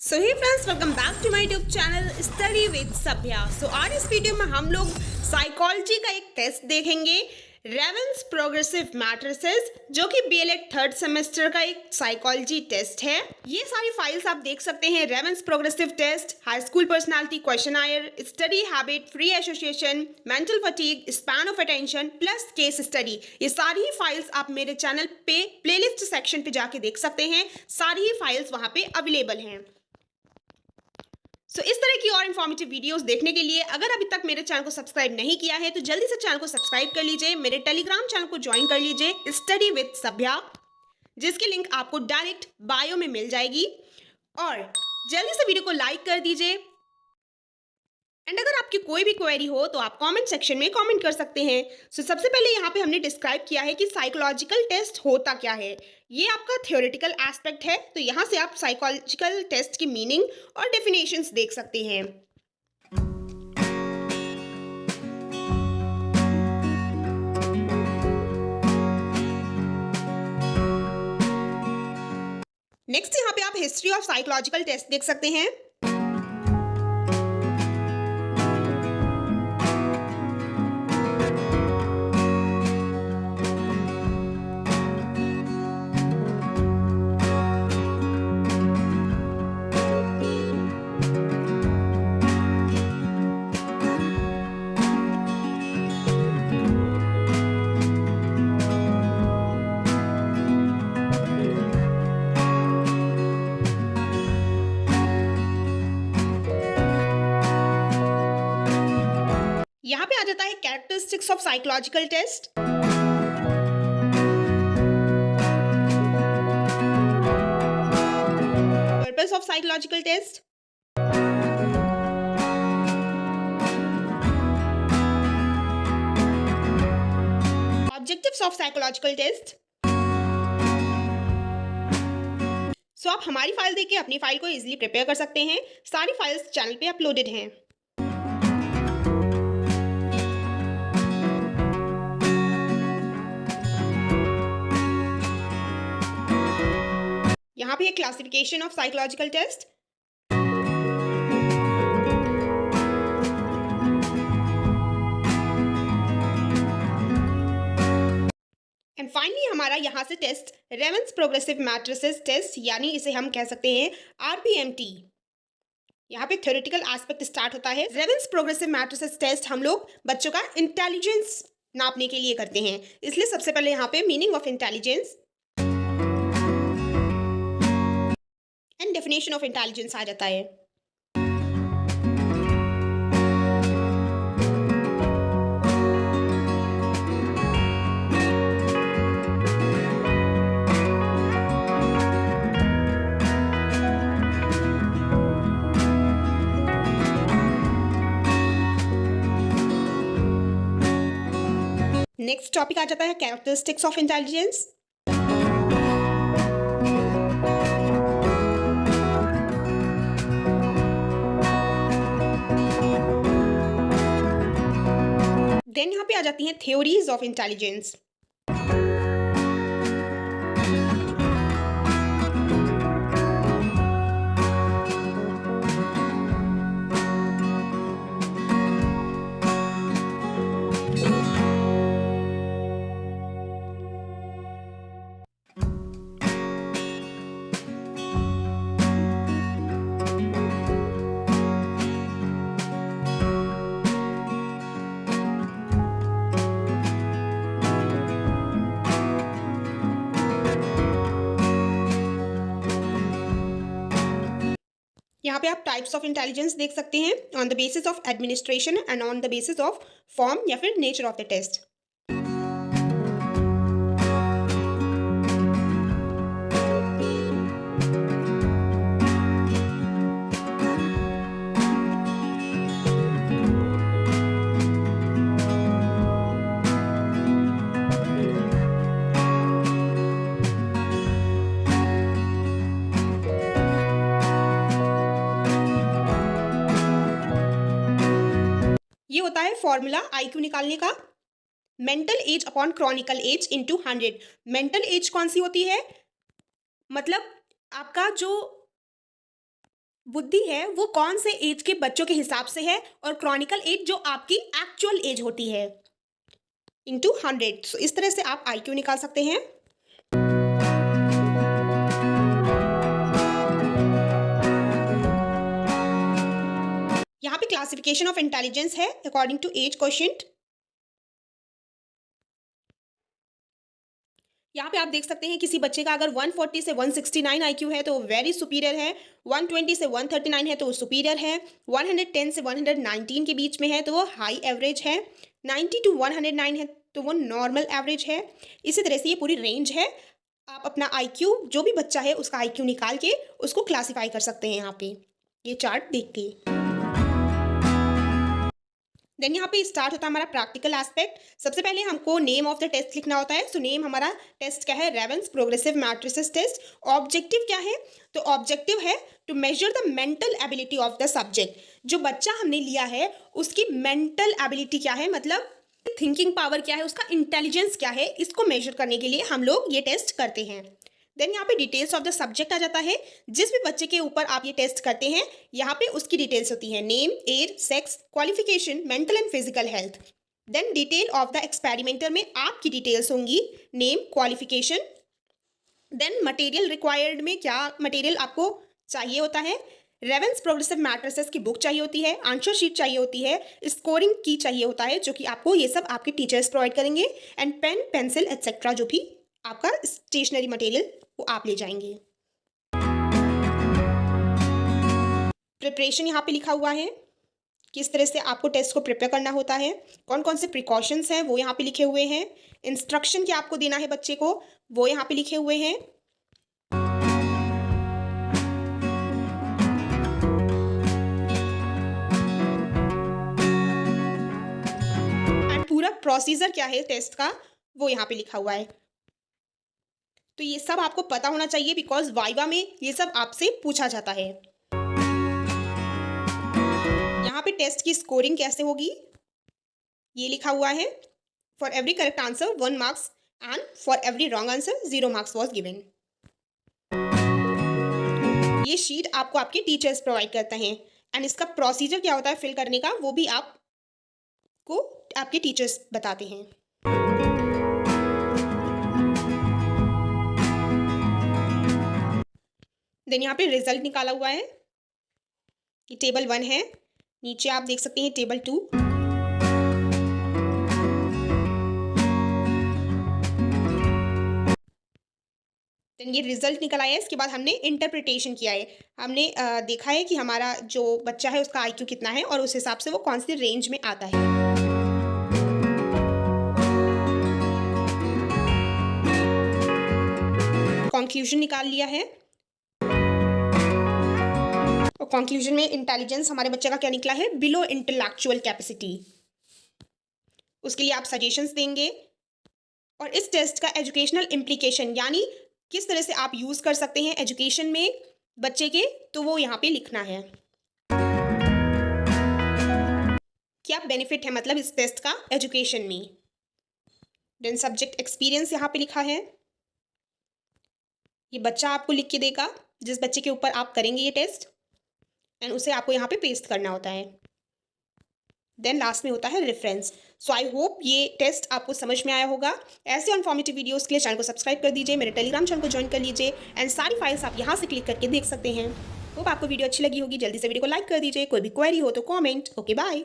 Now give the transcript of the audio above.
So hey friends, welcome back to my YouTube channel study with Sabhya. So आज इस video में हम लोग साइकोलॉजी का एक टेस्ट देखेंगे, रेवेंस प्रोग्रेसिव मैट्रिसेस, जो कि बीएलएड थर्ड सेमेस्टर का एक साइकोलॉजी टेस्ट है। ये सारी फाइल्स आप देख सकते हैं। Raven's progressive test, high school personality questionnaire, study habit, free association, mental fatigue, span of attention plus case study, ये सारी ही फाइल्स आप मेरे चैनल पे प्लेलिस्ट सेक्शन पे जाके देख सकते हैं। सारी ही फाइल्स वहां पे अवेलेबल हैं। इस तरह की और इन्फॉर्मेटिव वीडियोस देखने के लिए अगर अभी तक मेरे चैनल को सब्सक्राइब नहीं किया है तो जल्दी से चैनल को सब्सक्राइब कर लीजिए। मेरे टेलीग्राम चैनल को ज्वाइन कर लीजिए, स्टडी विद सभ्या, जिसकी लिंक आपको डायरेक्ट बायो में मिल जाएगी। और जल्दी से वीडियो को लाइक कर दीजिए। एंड अगर आपकी कोई भी क्वेरी हो तो आप कमेंट सेक्शन में कमेंट कर सकते हैं। सबसे पहले यहाँ पे हमने डिस्क्राइब किया है कि साइकोलॉजिकल टेस्ट होता क्या है। ये आपका थ्योरेटिकल एस्पेक्ट है, तो यहाँ से आप साइकोलॉजिकल टेस्ट की मीनिंग और डेफिनेशंस देख सकते हैं। नेक्स्ट यहाँ पे आप हिस्ट्री ऑफ साइकोलॉजिकल टेस्ट देख सकते हैं। यहाँ पे आ जाता है characteristics of psychological test. Purpose of psychological test, objectives of psychological test. आप हमारी फाइल देख के अपनी फाइल को इजीली प्रिपेयर कर सकते हैं। सारी फाइल्स चैनल पे अपलोडेड हैं। यहाँ पे classification of psychological test, and finally हमारा यहाँ से test Raven's progressive matrices test, यानी इसे हम कह सकते हैं आरपीएमटी। यहाँ पे थ्योरेटिकल एस्पेक्ट स्टार्ट होता है। रेवेंस प्रोग्रेसिव मैट्रिसेस टेस्ट हम लोग बच्चों का इंटेलिजेंस नापने के लिए करते हैं, इसलिए सबसे पहले यहाँ पे meaning of intelligence and definition of intelligence आ जाता है। नेक्स्ट टॉपिक आ जाता है कैरेक्टरिस्टिक्स ऑफ इंटेलिजेंस। देन यहाँ पे आ जाती हैं थ्योरीज ऑफ इंटेलिजेंस। यहाँ पे आप टाइप्स ऑफ इंटेलिजेंस देख सकते हैं, on the basis of administration and on the basis of form या फिर नेचर ऑफ द टेस्ट। ये होता है फॉर्मूला आईक्यू निकालने का, mental age upon chronological age into 100। Mental age कौन सी होती है, मतलब आपका जो बुद्धि है वो कौन से एज के बच्चों के हिसाब से है, और क्रॉनिकल एज जो आपकी एक्चुअल एज होती है इंटू 100। सो इस तरह से आप IQ निकाल सकते हैं। यहाँ पे क्लासिफिकेशन ऑफ इंटेलिजेंस है अकॉर्डिंग टू एज क्वोशिएंट। यहाँ पे आप देख सकते हैं किसी बच्चे का अगर 140 से 169 IQ है तो वो वेरी सुपीरियर है, 120 से 139 है तो वो सुपीरियर है, 110 से 119 के बीच में है तो वो हाई एवरेज है, 90 टू 109 है तो वो नॉर्मल एवरेज है। इसी तरह से ये पूरी रेंज है। आप अपना IQ, जो भी बच्चा है उसका IQ निकाल के उसको क्लासीफाई कर सकते हैं यहाँ पे ये चार्ट देख के। देन यहाँ पे स्टार्ट होता है हमारा प्रैक्टिकल एस्पेक्ट। सबसे पहले हमको नेम ऑफ द टेस्ट लिखना होता है। सो नेम हमारा टेस्ट क्या है, Raven's progressive matrices test. Objective क्या है, तो ऑब्जेक्टिव है to measure the mental ability of the subject. जो बच्चा हमने लिया है उसकी मेंटल एबिलिटी क्या है, मतलब थिंकिंग पावर क्या है, उसका इंटेलिजेंस क्या है, इसको मेजर करने के लिए हम लोग ये टेस्ट करते हैं। देन यहाँ पे डिटेल्स ऑफ द सब्जेक्ट आ जाता है। जिस भी बच्चे के ऊपर आप ये टेस्ट करते हैं यहाँ पे उसकी डिटेल्स होती हैं, name, age, sex, qualification, mental and physical health. Then detail of the experimenter में आपकी डिटेल्स होंगी, name, qualification. Then material required में क्या मटेरियल आपको चाहिए होता है, रेवेंस प्रोग्रेसिव मैट्रिसेस की बुक चाहिए होती है, आंसर शीट चाहिए होती है, स्कोरिंग की चाहिए होता है जो कि आपको ये सब आपके टीचर्स प्रोवाइड करेंगे, एंड पेन, पेंसिल एटसेट्रा जो भी आपका स्टेशनरी मटेरियल वो आप ले जाएंगे। प्रिपरेशन यहाँ पे लिखा हुआ है, किस तरह से आपको टेस्ट को प्रिपेयर करना होता है, कौन कौन से प्रिकॉशंस हैं वो यहाँ पे लिखे हुए हैं, इंस्ट्रक्शन क्या आपको देना है बच्चे को वो यहाँ पे लिखे हुए हैं। एंड पूरा प्रोसीजर क्या है टेस्ट का वो यहाँ पे लिखा हुआ है। तो ये सब आपको पता होना चाहिए बिकॉज वाइवा में ये सब आपसे पूछा जाता है। यहाँ पे टेस्ट की स्कोरिंग कैसे होगी ये लिखा हुआ है, for every correct answer 1 marks and for every wrong answer 0 marks was given. ये शीट आपको आपके टीचर्स प्रोवाइड करते हैं एंड इसका प्रोसीजर क्या होता है फिल करने का वो भी आपको आपके टीचर्स बताते हैं। देन यहाँ पे रिजल्ट निकाला हुआ है, ये टेबल 1 है, नीचे आप देख सकते हैं टेबल 2। देन ये रिजल्ट निकल आया है। इसके बाद हमने इंटरप्रिटेशन किया है, हमने देखा है कि हमारा जो बच्चा है उसका IQ कितना है और उस हिसाब से वो कौन सी रेंज में आता है। कंक्लूजन निकाल लिया है और कंक्लूजन में इंटेलिजेंस हमारे बच्चे का क्या निकला है, बिलो इंटेलेक्चुअल कैपेसिटी। उसके लिए आप सजेशंस देंगे और इस टेस्ट का एजुकेशनल इम्प्लीकेशन यानी किस तरह से आप यूज़ कर सकते हैं एजुकेशन में बच्चे के, तो वो यहाँ पे लिखना है। क्या बेनिफिट है मतलब इस टेस्ट का एजुकेशन में। देन सब्जेक्ट एक्सपीरियंस यहाँ पे लिखा है, ये बच्चा आपको लिख के देगा जिस बच्चे के ऊपर आप करेंगे ये टेस्ट एंड उसे आपको यहाँ पे पेस्ट करना होता है। देन लास्ट में होता है रेफरेंस। सो आई होप ये टेस्ट आपको समझ में आया होगा। ऐसे इन्फॉर्मेटिव वीडियोस के लिए चैनल को सब्सक्राइब कर दीजिए, मेरे टेलीग्राम चैनल को ज्वाइन कर लीजिए एंड सारी फाइल्स आप यहाँ से क्लिक करके देख सकते हैं। होप आपको वीडियो अच्छी लगी होगी। जल्दी से वीडियो को लाइक कर दीजिए, कोई भी क्वेरी हो तो कॉमेंट। Okay bye.